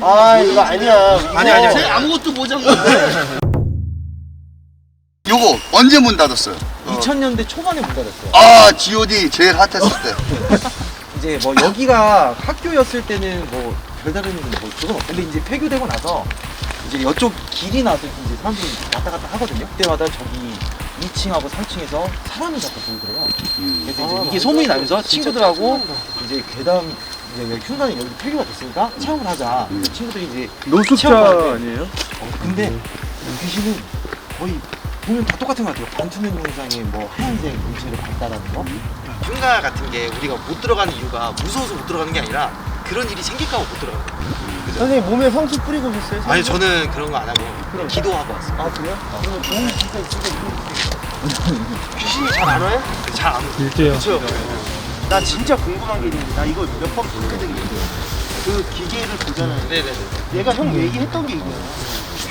아 이거 아니야. 아니야. 쟤 아무것도 모자란 거야. 요거 언제 문 닫았어요? 2000년대 초반에 문 닫았어요. 아, G.O.D 제일 핫했을 때. 이제 뭐 여기가 학교였을 때는 뭐 별다른 뭐 그건 없는데 이제 폐교되고 나서 이제 이쪽 길이 나서 이제 사람들이 왔다 갔다 하거든요. 그때마다 저기 2층하고 3층에서 사람이 자꾸 보이더래요. 그래서 이제 이게 소문이 나면서 친구들하고 이제 괴담 이제 여기 흉산이 여기 폐교가 됐으니까 체험을 하자. 그래서 친구들이 이제 노숙자 아니에요? 근데 귀신은 거의 보면 다 똑같은 것 같아요. 반투명 영상에 뭐 하얀색 물체를 봤다라는 거. 흉가 같은 게 우리가 못 들어가는 이유가 무서워서 못 들어가는 게 아니라 그런 일이 생길까 봐 못 들어가는 거예요. 선생님 몸에 성수 뿌리고 오셨어요? 아니 저는 그런 거 안 하고 그냥 기도하고 왔어요. 아 그래요? 그러면 도움이 진짜 있으면 귀신이 잘 안 와요? 잘 안 오고. 일제요. 그렇죠. 나 진짜 궁금한 게 있는데 나 이거 몇 번 봤거든요. 그 기계를 보잖아요. 네네네. 얘가 형 얘기했던 게 이거야.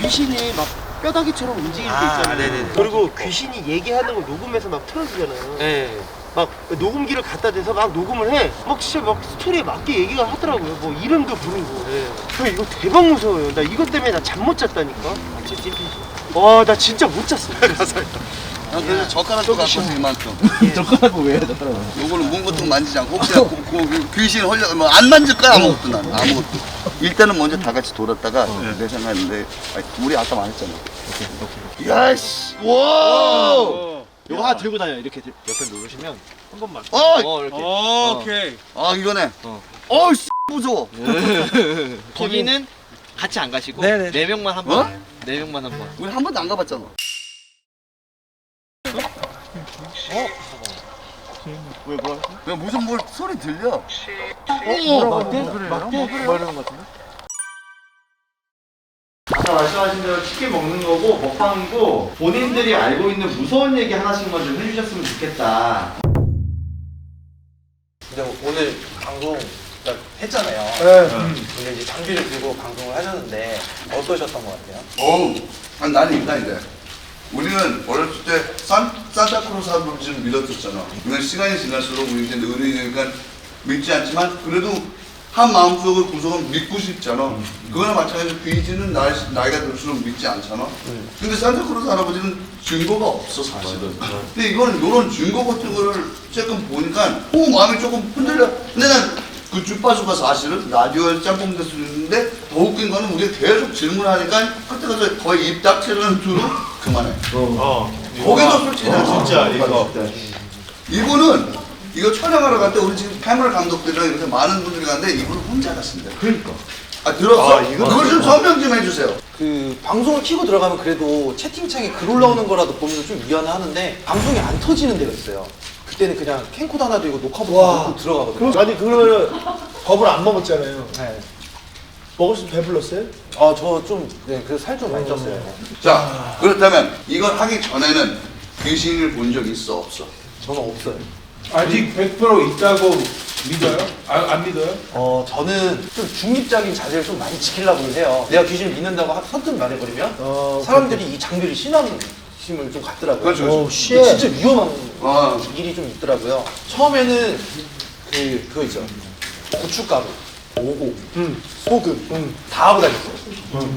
귀신이 막 뼈다귀처럼 움직일 때 있잖아요. 네네네. 그리고 귀신이 얘기하는 걸 녹음해서 막 틀어주잖아요. 네. 막 녹음기를 갖다 대서 막 녹음을 해. 막 진짜 막 스토리에 맞게 얘기가 하더라고요. 뭐 이름도 부르고. 네. 형 이거 대박 무서워요. 나 이것 때문에 나 잠 못 잤다니까. 와 나 진짜 못 잤어. 난 그래서 젓가락도 갖고 왔어, 이만큼. 젓가락을 왜 젓가락을? 요거는 문 같은 거 만지지 않고 혹시나 귀신 헐려 뭐 안 만질 거야 아무것도 난 아무것도. 일단은 먼저 다 같이 돌았다가 내 생각인데 우리 아까 말했잖아. 야씨, 와. 이거 하나 들고 다녀 이렇게 옆에 누르시면 한 번만. 어, 이렇게. 오케이. 아 이거네. 씨 무서워. 거기는 같이 안 가시고 네네. 네 명만 한 번. 네 명만 한 번. 우리 한 번도 안 가봤잖아. 왜 뭐야? 왜 무슨 뭘 소리 들려? 막대? 뭐 이러는 것 같은데? 아까 말씀하신 대로 치킨 먹는 거고 먹방이고 본인들이 알고 있는 무서운 얘기 하나씩만 좀 해주셨으면 좋겠다. 근데 오늘 방송 했잖아요. 근데 이제 장비를 들고 방송을 하셨는데 어떠셨던 것 같아요? 아니 나는 인간인데. 우리는 어렸을 때 산타크로스 할아버지를 믿었었잖아. 그러니까 시간이 지날수록 우리 이제 의리니까 믿지 않지만 그래도 한 마음속의 구석은 믿고 싶잖아. 그거나 마찬가지로 귀신은 나이가 들수록 믿지 않잖아. 근데 산타크로스 할아버지는 증거가 없어 사실은. 근데 이거는 이런 증거 같은 거를 조금 보니까 마음이 조금 흔들려. 근데 난 그 주파수가 사실은 라디오에 짬뽕될 수 있는데 더 웃긴 거는 우리가 계속 질문하니까 그때 가서 거의 입 닥치는 투로 그만해. 거기도 솔직히 난 진짜 이거. 이분은 이거 촬영하러 갈 때 우리 지금 카메라 감독들이랑 이렇게 많은 분들이 갔는데 이분은 혼자 갔습니다. 그러니까. 아 들었어? 그걸 좀 설명 좀 해주세요. 그 방송을 켜고 들어가면 그래도 채팅창에 글 올라오는 거라도 보면 좀 위안하는데 방송이 안 터지는 데가 있어요. 그때는 그냥 캠코더 하나 들고 녹화본 놓고 들어가거든요. 아니 그러면 밥을 안 먹었잖아요. 네. 먹었을 때 배불렀어요? 저 좀, 네, 그래서 살 좀 많이 쪘어요. 자 그렇다면 이걸 하기 전에는 귀신을 본 적 있어 없어? 저는 없어요. 아직 100% 있다고 믿어요? 안 믿어요? 저는 좀 중립적인 자세를 좀 많이 지키려고 해요. 내가 귀신을 믿는다고 선뜻 말해버리면 사람들이 이 장비를 신앙심을 좀 갖더라고요. 그렇죠. 근데 진짜 위험한 아. 일이 좀 있더라고요. 처음에는 그거 있죠. 고춧가루, 오고, 소금 다 하고 다녔어요.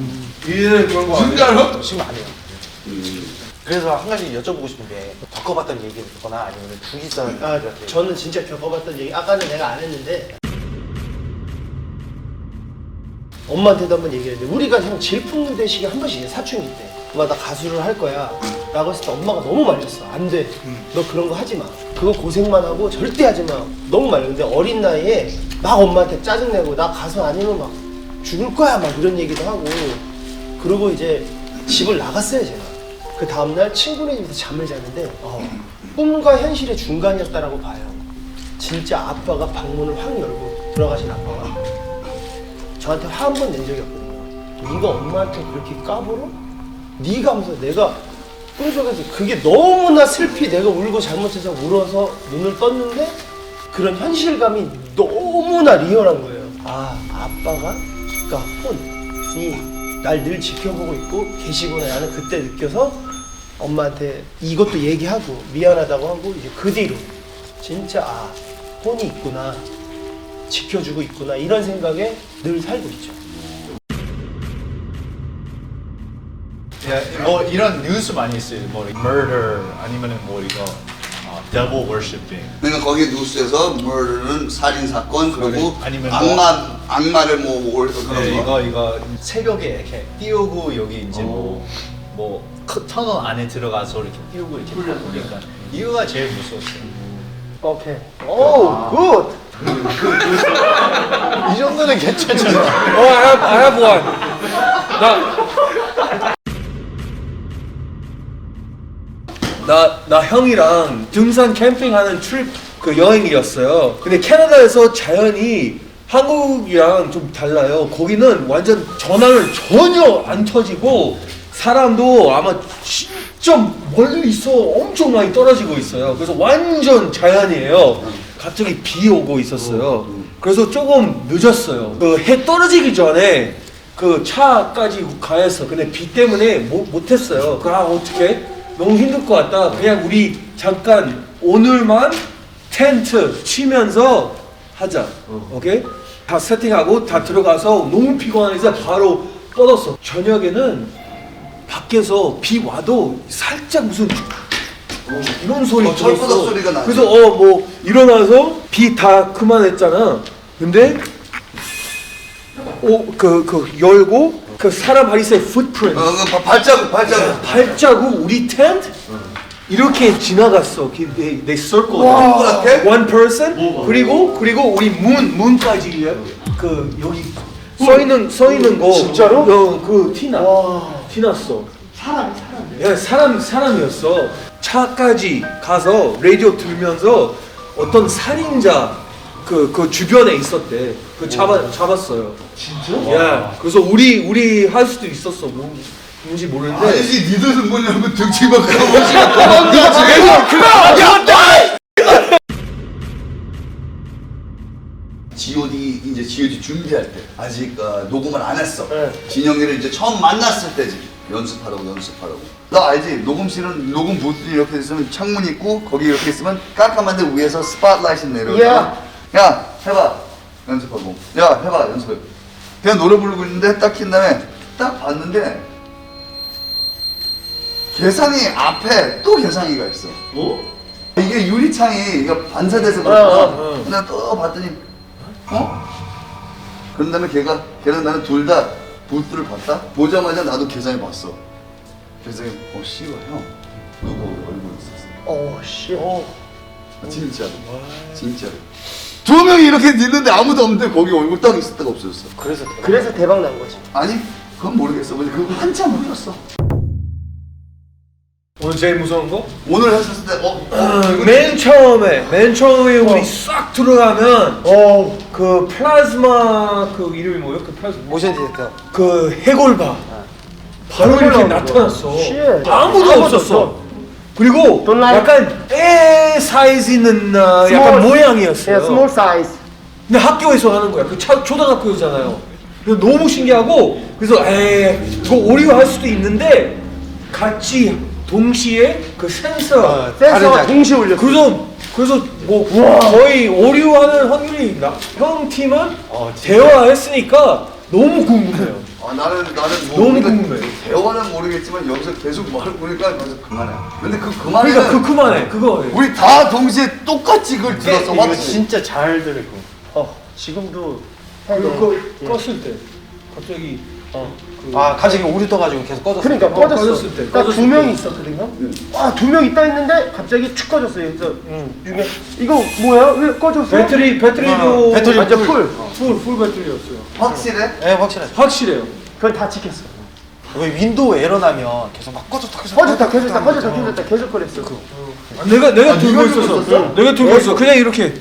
이제는 그런 거 아니에요? 진짜로? 지금 안 해요. 그래서 한 가지 여쭤보고 싶은 게 겪어봤던 얘기를 듣거나 아니면 주위 사람들한테 저는 진짜 겪어봤던 얘기 아까는 내가 안 했는데 엄마한테도 한번 얘기했는데 우리가 형 질풍노도식에 한 번씩 사춘기 때 엄마 나 가수를 할 거야 라고 했을 때 엄마가 너무 말렸어. 안 돼. 너 그런 거 하지 마. 그거 고생만 하고 절대 하지 마. 너무 말렸는데 어린 나이에 막 엄마한테 짜증내고 나 가수 아니면 막 죽을 거야 막 이런 얘기도 하고 그러고 이제 집을 나갔어요 제가. 그 다음날 친구네 집에서 잠을 잤는데 꿈과 현실의 중간이었다라고 봐요. 진짜 아빠가 방문을 확 열고 들어가신 아빠가 저한테 화 한 번 낸 적이 없거든요. 네가 엄마한테 그렇게 까불어? 네가 하면서 내가 꿈속에서 그게 너무나 슬피 내가 울고 잘못해서 울어서 눈을 떴는데 그런 현실감이 너무나 리얼한 거예요. 아 아빠가 그러니까 혼이 날 늘 지켜보고 있고 계시구나. 나는 그때 느껴서 엄마한테 이것도 얘기하고 미안하다고 하고 이제 그 뒤로 진짜 혼이 있구나 지켜주고 있구나 이런 생각에 늘 살고 있죠. 뭐 이런 뉴스 많이 있어요. 뭐 murder 아니면은 뭐 이거 devil worshipping. 그러니까 거기 뉴스에서 murder는 살인 사건 그리고 아니면 악마를 뭐 그런 네, 거. 이거 새벽에 이렇게 띄우고 여기 이제 뭐 터널 안에 들어가서 이렇게 띄우고 이렇게 그러니까 이거가 제일 무서웠어요. 오케이. 오, 굿. 이 정도는 괜찮잖아. I have one. 나 형이랑 등산 캠핑하는 트립 그 여행이었어요. 근데 캐나다에서 자연이 한국이랑 좀 달라요. 거기는 완전 전화를 전혀 안 터지고 사람도 아마 진짜 멀리 있어 엄청 많이 떨어지고 있어요. 그래서 완전 자연이에요. 갑자기 비 오고 있었어요. 그래서 조금 늦었어요. 그 해 떨어지기 전에 그 차까지 가야 했어. 근데 비 때문에 못했어요. 어떡해? 너무 힘들 것 같다. 그냥 우리 잠깐 오늘만 텐트 치면서 하자. 오케이? 다 세팅하고 다 들어가서 너무 피곤하니까 바로 뻗었어. 저녁에는 밖에서 비 와도 살짝 무슨 이런 소리 철부덕 들었어. 소리가 나지. 그래서 뭐 일어나서 비 다 그만했잖아. 근데 열고 그 사람 발이세 footprint 발자국 우리 텐트 이렇게 지나갔어. they circle 동그랗게? one person 그리고 우리 문까지 그 여기 써 있는 거 진짜로? 그 티났어. 사람이었어. 차까지 가서 라디오 들으면서 어떤 살인자 그 주변에 있었대. 그 잡았어요. 진짜? 야, 그래서 우리 할 수도 있었어. 뭔지 모르는데. 아니지 니들은 뭐냐면 등치만 가보시고 도망가지. G.O.D 준비할 때 아직 녹음을 안 했어. 진영이를 이제 처음 만났을 때지. 연습하라고. 나 알지? 녹음실은 녹음 부스들이 이렇게 있으면 창문 있고 거기 이렇게 있으면 깜깜한데 위에서 스팟라이트 내려오잖아. 야 해봐 연습하고. 야 해봐 연습해. 그냥 노래 부르고 있는데 딱 킨 다음에 딱 봤는데 계상이 앞에 또 계상이가 있어. 이게 유리창이 이거 반사돼서 그렇구나. 근데 또 봤더니 그런 다음에 걔랑 나는 둘 다 부스를 봤다? 보자마자 나도 계상이 봤어. 계상이 씨발 형 누구 얼굴 있었어. 씨. 진짜로. 진짜로. 두 명이 이렇게 있는데 아무도 없는데 거기 얼굴 딱 있을 데가 없어졌어. 그래서 대박 난 거지. 아니 그건 모르겠어. 근데 그거 한참 흘렸어. 오늘 제일 무서운 거? 오늘 했었을 때 이거 맨 처음에 우리 싹 들어가면 그 플라즈마 그 이름이 뭐예요? 그 플라즈마 모션 디텍터. 그 해골바 바로 이렇게 나타났어. Shit. 아무도 없었어. 그리고 Don't lie. 약간 애 사이즈 있는 약간 모양이었어요. small size. 근데 학교에서 하는 거야. 그 초등학교잖아요. 그래서 너무 신기하고 그래서 이거 오리오 할 수도 있는데 같이 동시에 그 센서가 동시에 올렸어. 그래서 뭐 거의 오리오 하는 확률이 형 팀은 대화했으니까 너무 궁금해요. 나는 너무 궁금해. 대화는 모르겠지만 여기서 계속 말을 보니까 그래서 그만해. 근데 그 그만해는 그러니까 그만해 그거. 우리 다 동시에 똑같이 그걸 들었어. 이거 맞지? 진짜 잘 들고. 지금도 그거 껐을 때 갑자기 갑자기 오류 떠가지고 계속 꺼졌어. 그러니까 꺼졌어. 꺼졌을 때, 딱 꺼졌을 두 명이 때. 있었거든요. 두 명 있다 했는데 갑자기 축 꺼졌어요. 그래서 중에 이거 뭐야? 왜 꺼졌어? 배터리도 배터리 완전 풀. 풀 배터리였어요. 확실해? 네, 확실해. 확실해요. 그건 다 지켰어. 왜 윈도우 에러 나면 계속 막 꺼졌다 계속 그랬어. 내가 들고 있었어. 내가 들고 있어. 그냥 이렇게.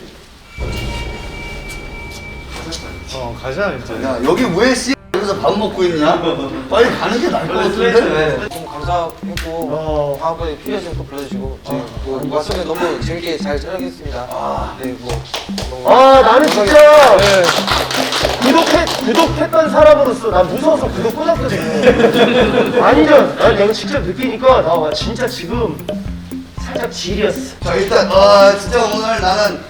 가자 이제. 야 여기 왜 여기서 밥 먹고 있냐? 빨리 가는 게 나을 것 같은데? 너무 감사했고 다음번에 필요하시면 또 불러주시고 저희 왔을 때 너무 재밌게 잘 촬영했습니다. 네, 나는 진짜 구독했던 사람으로서 난 무서워서 구독 끊었거든. 아니죠. 난 내가 직접 느끼니까 진짜 지금 살짝 질이었어. 자 일단 진짜 오늘 나는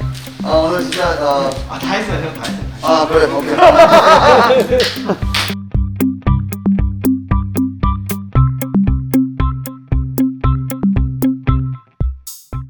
오늘 진짜 다 했어요 형 다 했어요. 그래 오케이.